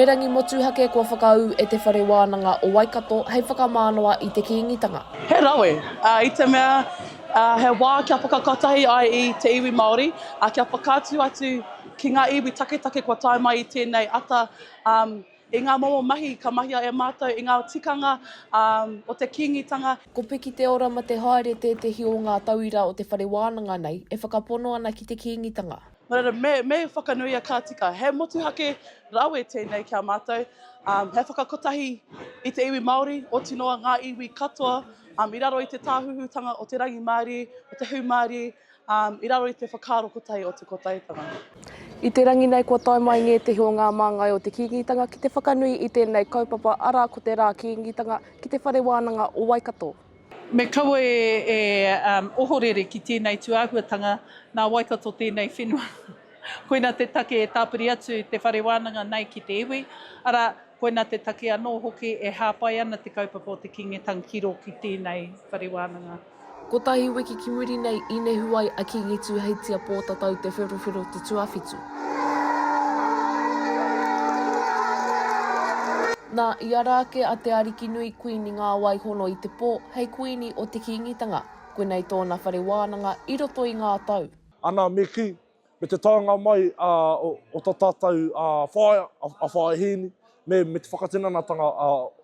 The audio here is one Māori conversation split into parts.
He rangi motuhake kua whakau e te whare Wānanga o Waikato hei whakamānoa i te Kiingitanga. He rawe, I te mea he wā kia whakakotahi ai I te iwi Māori, kia whakātu atu ki ngā iwi take kua tae mai I tēnei ata I ngā momo mahi ka mahia e mātou I ngā tikanga o te Kiingitanga. Ko piki te ora ma te haere tētehi o ngā tauira o te whare Wānanga nei e whakapono ana ki te Kiingitanga. Me whakanui a kātika, he motuhake rawe tēnei kia mātou, he whakakotahi I te iwi Māori, o tinoa ngā iwi katoa, I raro I te tāhuhutanga o te rangi Māori, o te hū Māori, I raro I te whakaro kotahi o te kotaitanga. I te rangi nei kua tae mai nge te o ngā māngai o te Kiingitanga ki te whakanui I tēnei kaupapa ara ko te rā Kiingitanga ki te whare Wānanga o Waikato. Me kaua ohorere ki tēnei tuāhuatanga nā Waikato tēnei whenua. Koina te take e tāpiri atu te whare Wānanga nei ki te iwi. Ara, koina te take anō hoki e hāpai ana te kaupapa o te Kiingitanga ki ro ki tēnei whare Wānanga. Ko tahi wiki ki muri nei I ne huai a Kiingi Tuheitia Pūtatau te Wherowhero te tuawhitu. Nā I arake a te ariki nui kuini ngā waihono I te pō, hei kuini o te Kiingitanga, koinei tōna whare Wānanga I roto I ngā tau. Ana me ki, me te taonga mai o tā tātou whae hini, me te whakatinanatanga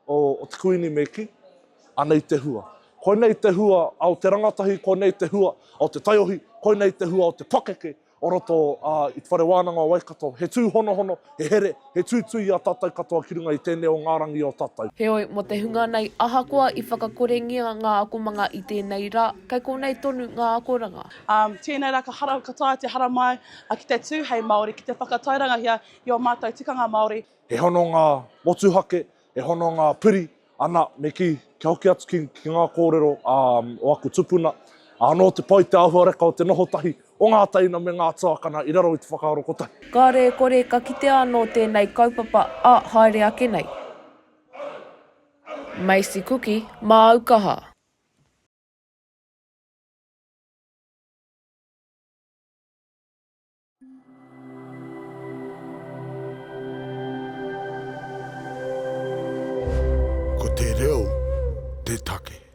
o te kuini me ki, ana I te hua. Koinei te hua au te rangatahi, koinei te hua au te taiohi, koinei te hua au te pakeke, o roto I te whare Wānanga o Waikato. He tū hono, he here, he tūtui a tātou katoa ki runga I tēnei o ngārangi o tātou. Heoi, mo te hunga nei, ahakoa I whakakorengia ngā akomanga I tēnei rā, kai konei tonu ngā akoranga. Tēnei rā ka katoa te hara mai ki te tūhei Māori, ki te whakatairanga hia I o mātou tikanga Māori. He hono ngā motuhake, he hono ngā piri, ana me ki hoki atu ki ngā kōrero o aku tupuna. Anō te pai te āhua reka o te noho tahi, o ngā taina me ngā tākana I raro I te whakaaro kotahi. Ka re kore ka kite anō tēnei kaupapa a haere ake nei. Macie Kuki, mā Aukaha. Ko te reo, te take.